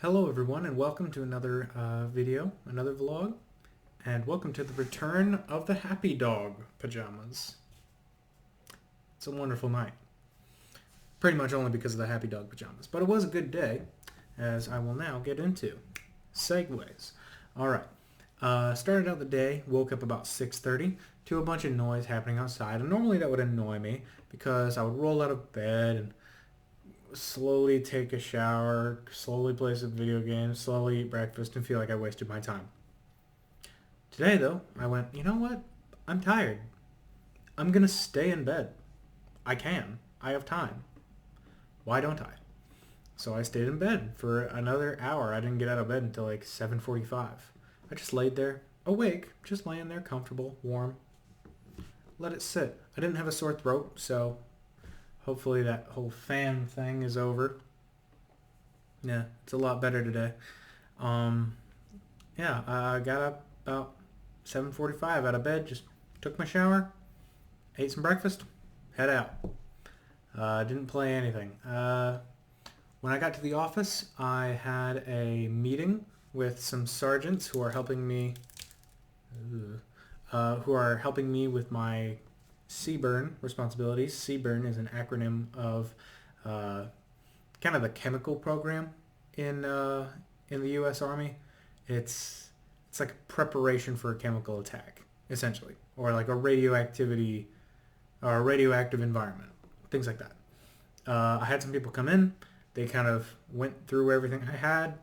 Hello everyone and welcome to another video, another vlog, and welcome to the return of the Happy Dog pajamas. It's a wonderful night. Pretty much only because of the Happy Dog pajamas, but it was a good day, as I will now get into. Segues. Alright, started out the day, woke up about 6:30 to a bunch of noise happening outside, and normally that would annoy me because I would roll out of bed and slowly take a shower, slowly play some video games, slowly eat breakfast, and feel like I wasted my time. Today, though, I went, you know what? I'm tired. I'm going to stay in bed. I can. I have time. Why don't I? So I stayed in bed for another hour. I didn't get out of bed until like 7:45. I just laid there, awake, just laying there, comfortable, warm. Let it sit. I didn't have a sore throat, so hopefully that whole fan thing is over. Yeah, it's a lot better today. Yeah, I got up about 7:45 out of bed, just took my shower, ate some breakfast, head out. Didn't play anything. When I got to the office, I had a meeting with some sergeants who are helping me with my CBRN responsibilities. CBRN is an acronym of kind of the chemical program in the U.S. Army. It's like a preparation for a chemical attack, essentially, or like a radioactive environment, things like that. I had some people come in. They kind of went through everything I had.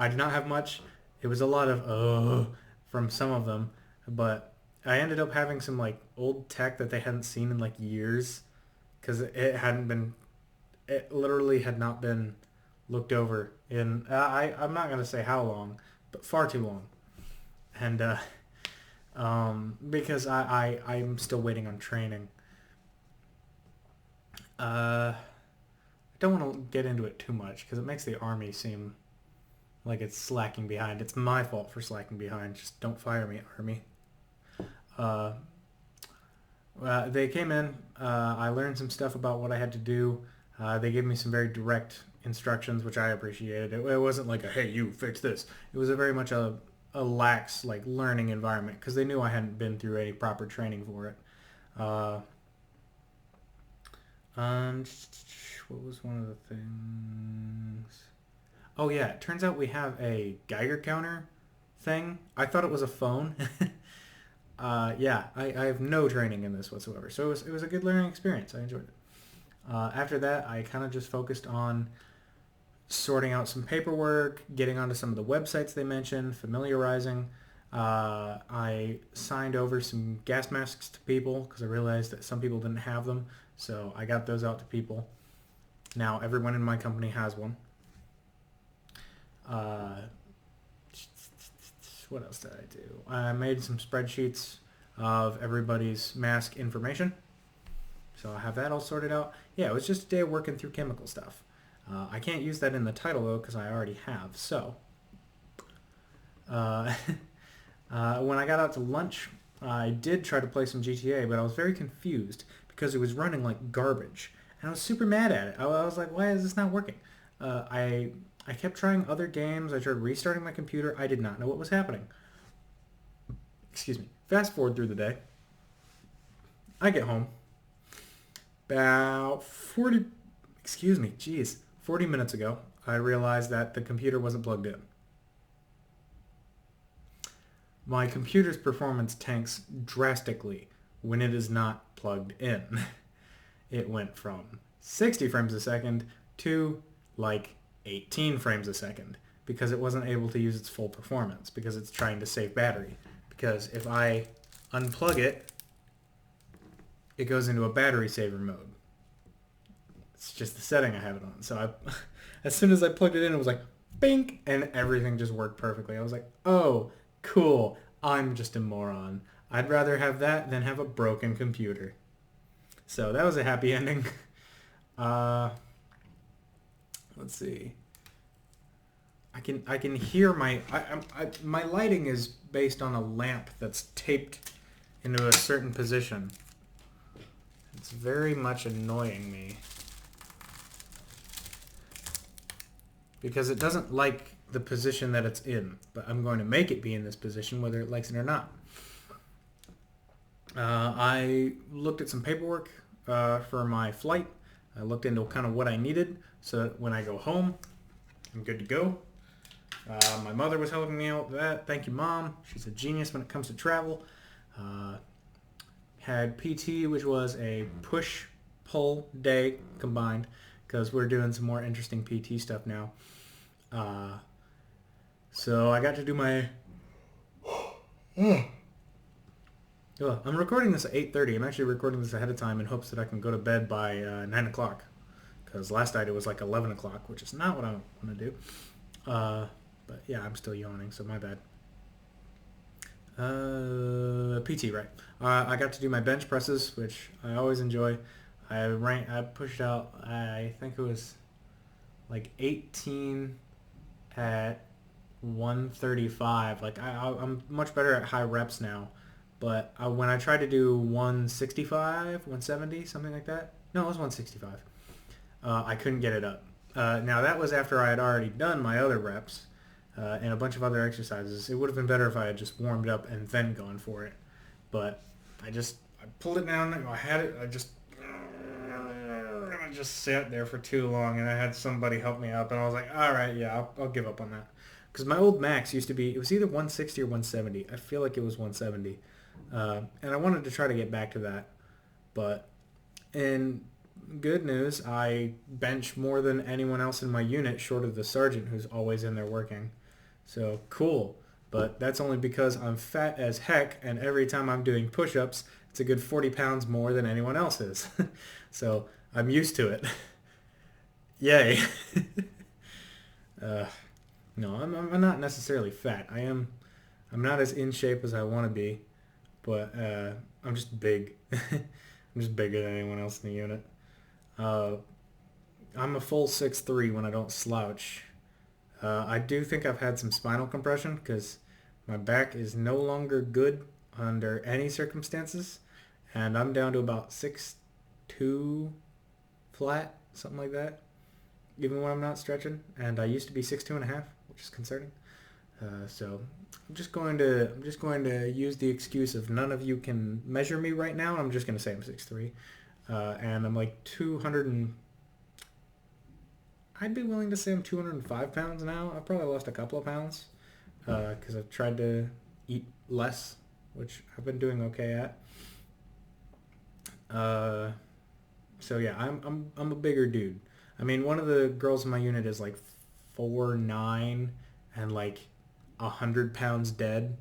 I did not have much. It was a lot of from some of them, but I ended up having some like old tech that they hadn't seen in like years, because it literally had not been looked over in I'm not gonna say how long, but far too long, and because I'm still waiting on training. I don't want to get into it too much because it makes the Army seem like it's slacking behind. It's my fault for slacking behind. Just don't fire me, Army. They came in. I learned some stuff about what I had to do. They gave me some very direct instructions, which I appreciated. It wasn't like a, hey, you fix this. It was a very much a lax like learning environment because they knew I hadn't been through any proper training for it. What was one of the things? Oh yeah, it turns out we have a Geiger counter thing. I thought it was a phone. Yeah, I have no training in this whatsoever, so it was a good learning experience. I enjoyed it. After that, I kind of just focused on sorting out some paperwork, getting onto some of the websites they mentioned, familiarizing. I signed over some gas masks to people because I realized that some people didn't have them, so I got those out to people. Now everyone in my company has one. What else did I do? I made some spreadsheets of everybody's mask information. So I have that all sorted out. Yeah, it was just a day working through chemical stuff. I can't use that in the title though because I already have. So when I got out to lunch, I did try to play some GTA, but I was very confused because it was running like garbage. And I was super mad at it. I was like, why is this not working? I kept trying other games. I tried restarting my computer. I did not know what was happening. Excuse me. Fast forward through the day. I get home. About 40 minutes ago, I realized that the computer wasn't plugged in. My computer's performance tanks drastically when it is not plugged in. It went from 60 frames a second to like 18 frames a second because it wasn't able to use its full performance because it's trying to save battery. Because if I unplug it, it goes into a battery saver mode. It's just the setting I have it on. So as soon as I plugged it in, it was like, bink, and everything just worked perfectly. I was like, oh, cool. I'm just a moron. I'd rather have that than have a broken computer. So that was a happy ending. Let's see. I can hear my lighting is based on a lamp that's taped into a certain position. It's very much annoying me. because it doesn't like the position that it's in, but I'm going to make it be in this position whether it likes it or not. I looked at some paperwork for my flight. I looked into kind of what I needed so that when I go home, I'm good to go. My mother was helping me out with that. Thank you, Mom. She's a genius when it comes to travel. Had PT, which was a push-pull day combined, because we're doing some more interesting PT stuff now. So I got to do my... I'm recording this at 8:30. I'm actually recording this ahead of time in hopes that I can go to bed by 9 o'clock. Because last night it was like 11 o'clock, which is not what I want to do. But yeah, I'm still yawning, so my bad. PT, right. I got to do my bench presses, which I always enjoy. I pushed out, I think it was like 18 at 135. Like I'm much better at high reps now. But when I tried to do 165, 170, something like that. No, it was 165. I couldn't get it up. Now that was after I had already done my other reps and a bunch of other exercises. It would have been better if I had just warmed up and then gone for it. But I pulled it down. I had it. I just sat there for too long, and I had somebody help me up, and I was like, all right, yeah, I'll give up on that. Because my old max used to be, it was either 160 or 170. I feel like it was 170. And I wanted to try to get back to that. But in good news, I bench more than anyone else in my unit, short of the sergeant who's always in there working. So cool. But that's only because I'm fat as heck, and every time I'm doing push-ups, it's a good 40 pounds more than anyone else is. So I'm used to it. Yay. No, I'm not necessarily fat. I'm not as in shape as I want to be, but I'm just big. I'm just bigger than anyone else in the unit. I'm a full 6'3" when I don't slouch. I do think I've had some spinal compression because my back is no longer good under any circumstances, and I'm down to about 6'2" flat, something like that, even when I'm not stretching. And I used to be 6'2.5", which is concerning. So I'm just going to use the excuse of none of you can measure me right now. I'm just going to say I'm 6'3", and I'm like 200 and I'd be willing to say I'm 205 pounds now. I've probably lost a couple of pounds because I've tried to eat less, which I've been doing okay at. So yeah, I'm a bigger dude. I mean, one of the girls in my unit is like 4'9" and like 100 pounds dead.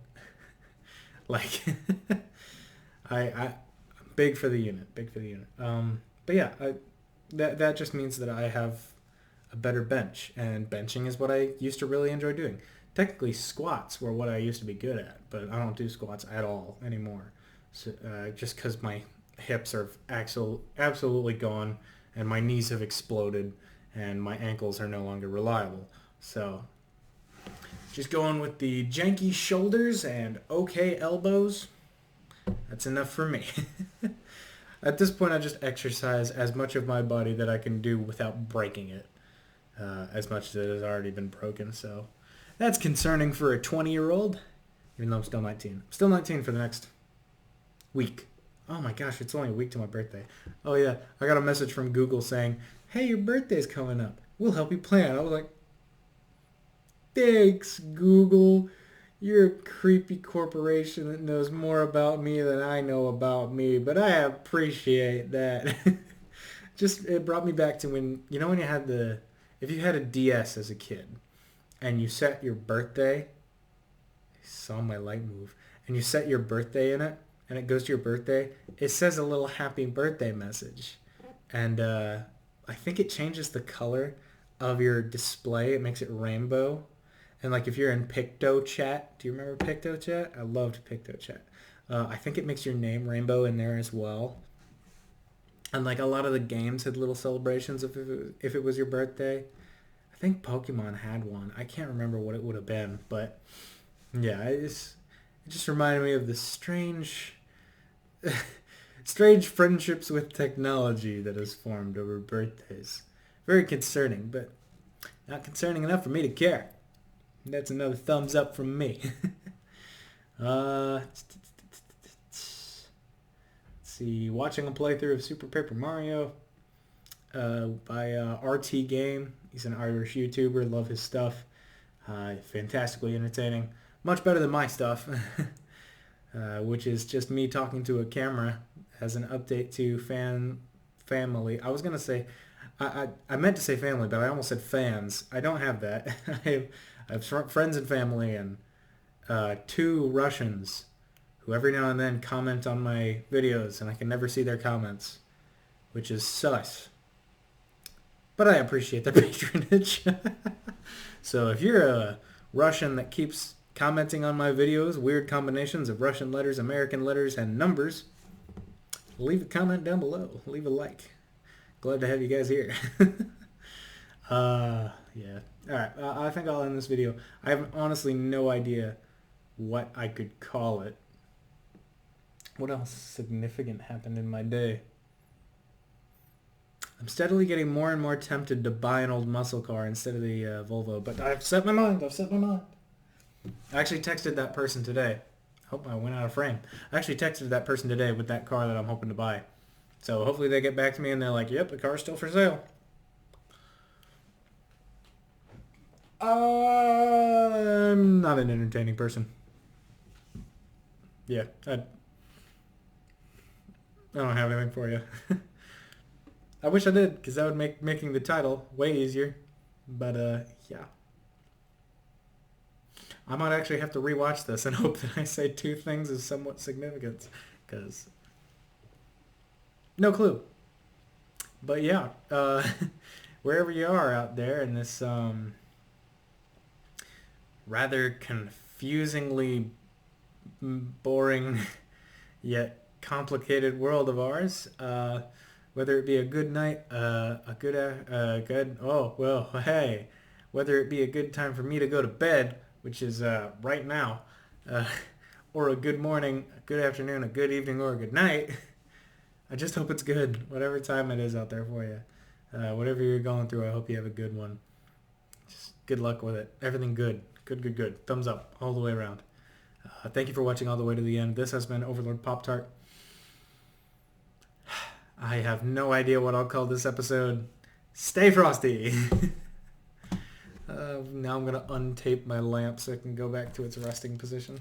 Like, I'm big for the unit. But yeah, that just means that I have a better bench, and benching is what I used to really enjoy doing. Technically, squats were what I used to be good at, but I don't do squats at all anymore. So, just because my hips are absolutely gone, and my knees have exploded, and my ankles are no longer reliable. So, just going with the janky shoulders and okay elbows. That's enough for me. At this point, I just exercise as much of my body that I can do without breaking it. As much as it has already been broken. So that's concerning for a 20-year-old, even though I'm still 19. I'm still 19 for the next week. Oh my gosh, it's only a week to my birthday. Oh yeah, I got a message from Google saying, hey, your birthday's coming up. We'll help you plan. I was like, thanks, Google. You're a creepy corporation that knows more about me than I know about me, but I appreciate that. Just, it brought me back to when you had if you had a DS as a kid and you set your birthday, I saw my light move, and you set your birthday in it, and it goes to your birthday, it says a little happy birthday message. And I think it changes the color of your display. It makes it rainbow. And like if you're in PictoChat, do you remember PictoChat? I loved PictoChat. I think it makes your name rainbow in there as well. And like a lot of the games had little celebrations if it was your birthday. I think Pokemon had one. I can't remember what it would have been, but yeah, it just reminded me of the strange friendships with technology that has formed over birthdays. Very concerning, but Not concerning enough for me to care. That's another thumbs up from me. Let's see. Watching a playthrough of Super Paper Mario by RT Game. He's an Irish YouTuber. Love his stuff. Fantastically entertaining. Much better than my stuff. Which is just me talking to a camera as an update to family. I was going to say, I meant to say family, but I almost said fans. I don't have that. I have friends and family and 2 Russians who every now and then comment on my videos, and I can never see their comments, which is sus. But I appreciate their patronage. So if you're a Russian that keeps commenting on my videos, weird combinations of Russian letters, American letters, and numbers, leave a comment down below. Leave a like. Glad to have you guys here. Yeah. Alright, I think I'll end this video. I have honestly no idea what I could call it. What else significant happened in my day? I'm steadily getting more and more tempted to buy an old muscle car instead of the Volvo, but I've set my mind. I actually texted that person today. Hope I went out of frame. I actually texted that person today with that car that I'm hoping to buy. So hopefully they get back to me and they're like, yep, the car's still for sale. I'm not an entertaining person. Yeah, I don't have anything for you. I wish I did, because that would make making the title way easier. But, yeah. I might actually have to rewatch this and hope that I say 2 things of somewhat significance, because no clue. But yeah, wherever you are out there in this rather confusingly boring yet complicated world of ours, whether it be a good night, whether it be a good time for me to go to bed, which is right now, or a good morning, a good afternoon, a good evening, or a good night. I just hope it's good, whatever time it is out there for you. Whatever you're going through, I hope you have a good one. Just good luck with it. Everything good. Good. Thumbs up all the way around. Thank you for watching all the way to the end. This has been Overlord Pop-Tart. I have no idea what I'll call this episode. Stay frosty! Now I'm going to untape my lamp so it can go back to its resting position.